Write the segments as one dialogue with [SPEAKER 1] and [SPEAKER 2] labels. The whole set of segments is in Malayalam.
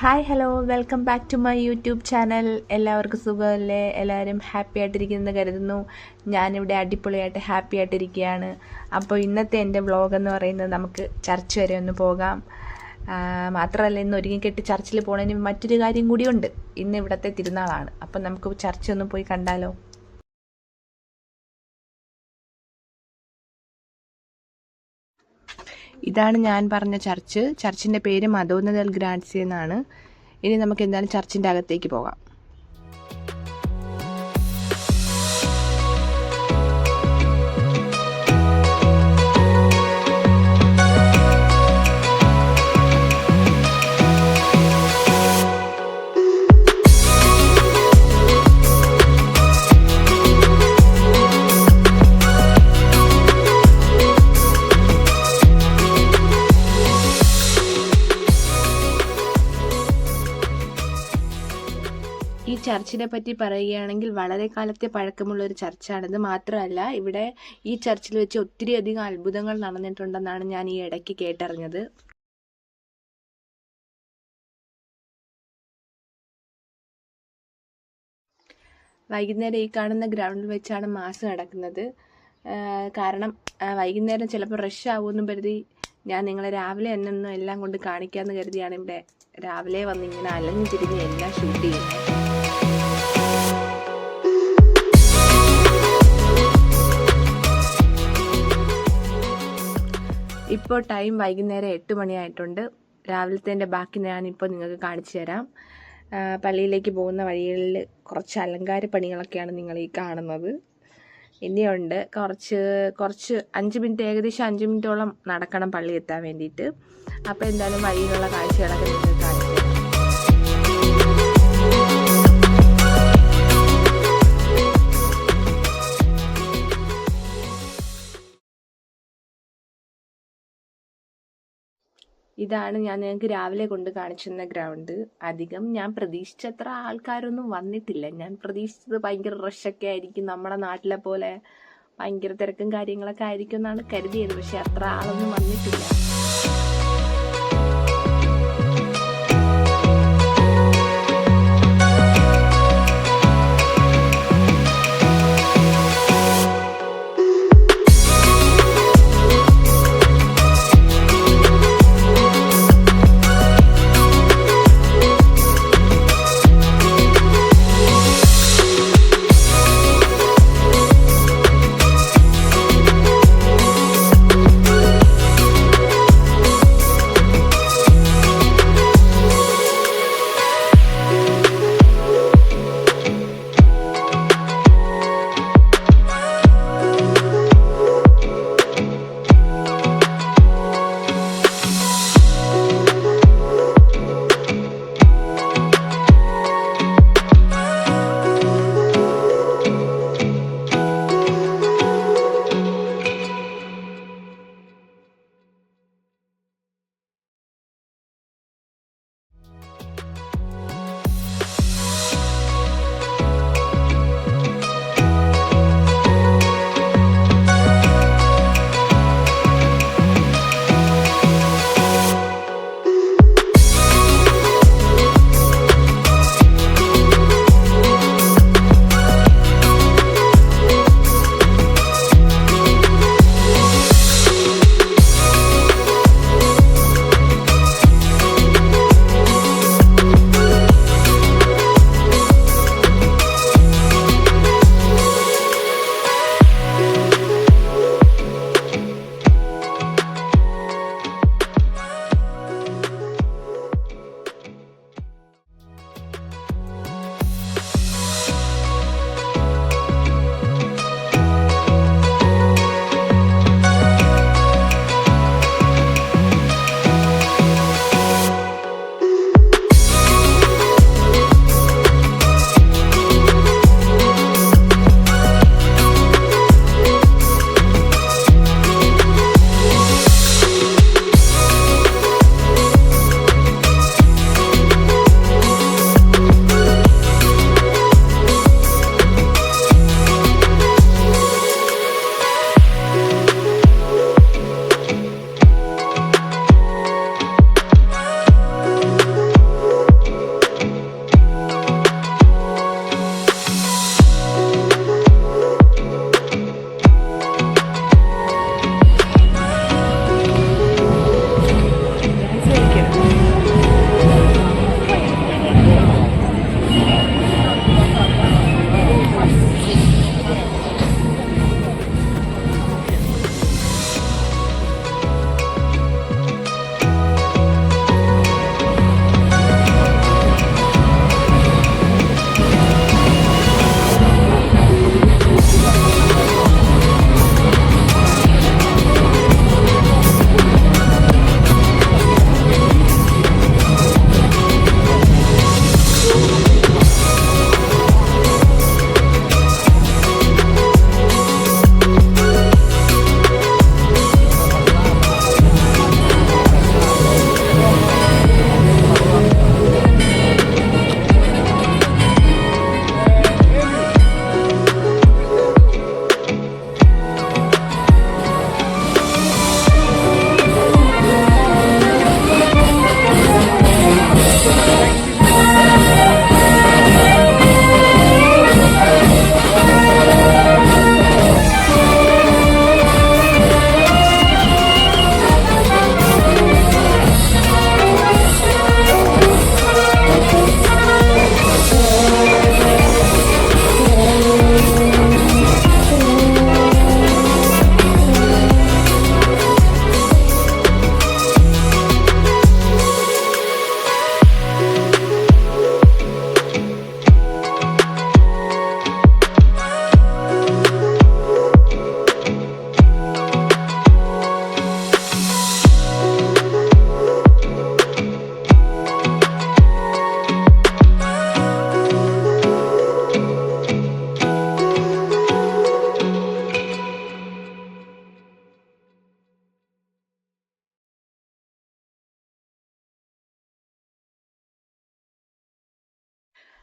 [SPEAKER 1] Hi hello welcome back to my YouTube channel. എല്ലാവർക്കും സുഖമല്ലേ? എല്ലാവരും ഹാപ്പി ആയിട്ടിരിക്കുന്നെന്ന് കരുതുന്നു. ഞാനിവിടെ അടിപൊളിയായിട്ട് ഹാപ്പി ആയിട്ടിരിക്കുകയാണ്. അപ്പോൾ ഇന്നത്തെ എൻ്റെ വ്ളോഗ് എന്ന് പറയുന്നത് നമുക്ക് ചർച്ച് വരെ ഒന്ന് പോകാം. മാത്രമല്ല, ഇന്ന് ഒരുങ്ങിക്കെട്ടി ചർച്ചിൽ പോകണതിന് മറ്റൊരു കാര്യം കൂടിയുണ്ട്. ഇന്ന് ഇവിടുത്തെ തിരുനാളാണ്. അപ്പം നമുക്ക് ചർച്ച് ഒന്ന് പോയി കണ്ടാലോ? ഇതാണ് ഞാൻ പറഞ്ഞ ചർച്ച്. ചർച്ചിൻ്റെ പേര് മദോന്ന ദെൽ ഗ്രാൻസിയ എന്നാണ്. ഇനി നമുക്ക് എന്തായാലും ചർച്ചിൻ്റെ അകത്തേക്ക് പോകാം. ഈ ചർച്ചിനെ പറ്റി പറയുകയാണെങ്കിൽ വളരെ കാലത്തെ പഴക്കമുള്ള ഒരു ചർച്ചാണിത്. മാത്രമല്ല, ഇവിടെ ഈ ചർച്ചിൽ വെച്ച് ഒത്തിരി അധികം അത്ഭുതങ്ങൾ നടന്നിട്ടുണ്ടെന്നാണ് ഞാൻ ഈ ഇടയ്ക്ക് കേട്ടറിഞ്ഞത്. വൈകുന്നേരം ഈ കാണുന്ന ഗ്രൗണ്ടിൽ വെച്ചാണ് മാസ് നടക്കുന്നത്. കാരണം വൈകുന്നേരം ചിലപ്പോൾ റഷ് ആവുമെന്നും കരുതി ഞാൻ നിങ്ങളെ രാവിലെ എന്നൊന്നും എല്ലാം കൊണ്ട് കാണിക്കാമെന്ന് കരുതിയാണ് ഇവിടെ രാവിലെ വന്ന് ഇങ്ങനെ അലഞ്ഞു തിരിഞ്ഞ് എല്ലാം ഷൂട്ട് ചെയ്യുന്നത്. ഇപ്പോൾ ടൈം വൈകുന്നേരം 8 മണിയായിട്ടുണ്ട്. രാവിലത്തെ ബാക്കി ഞാനിപ്പോൾ നിങ്ങൾക്ക് കാണിച്ചു തരാം. പള്ളിയിലേക്ക് പോകുന്ന വഴികളിൽ കുറച്ച് അലങ്കാര പണികളൊക്കെയാണ് നിങ്ങൾ ഈ കാണുന്നത്. ഇനിയുണ്ട് കുറച്ച് 5 മിനിറ്റ്, ഏകദേശം 5 മിനിറ്റോളം നടക്കണം പള്ളി എത്താൻ വേണ്ടിയിട്ട്. അപ്പോൾ എന്തായാലും വഴിയിലുള്ള കാഴ്ചകളൊക്കെ നിങ്ങൾക്ക് കാണിച്ചു തരാം. ഇതാണ് ഞാൻ നിങ്ങൾക്ക് രാവിലെ കൊണ്ട് കാണിച്ചിരുന്ന ഗ്രൗണ്ട്. അധികം ഞാൻ പ്രതീക്ഷിച്ചത്ര ആൾക്കാരൊന്നും വന്നിട്ടില്ല. ഞാൻ പ്രതീക്ഷിച്ചത് ഭയങ്കര റഷൊക്കെ ആയിരിക്കും, നമ്മുടെ നാട്ടിലെ പോലെ ഭയങ്കര തിരക്കും കാര്യങ്ങളൊക്കെ ആയിരിക്കും എന്നാണ് കരുതിയത്. പക്ഷെ അത്ര ആളൊന്നും വന്നിട്ടില്ല.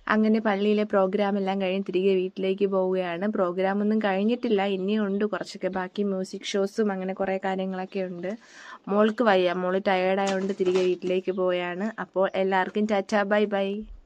[SPEAKER 1] അങ്ങനെ പള്ളിയിലെ പ്രോഗ്രാം എല്ലാം കഴിഞ്ഞ് തിരികെ വീട്ടിലേക്ക് പോവുകയാണ്. പ്രോഗ്രാമൊന്നും കഴിഞ്ഞിട്ടില്ല, ഇനിയും ഉണ്ട് കുറച്ചൊക്കെ ബാക്കി. മ്യൂസിക് ഷോസും അങ്ങനെ കുറേ കാര്യങ്ങളൊക്കെ ഉണ്ട്. മോൾക്ക് വയ്യ, മോള് ടയേർഡായതുകൊണ്ട് തിരികെ വീട്ടിലേക്ക് പോവുകയാണ്. അപ്പോൾ എല്ലാവർക്കും ടാറ്റാ ബൈ ബൈ.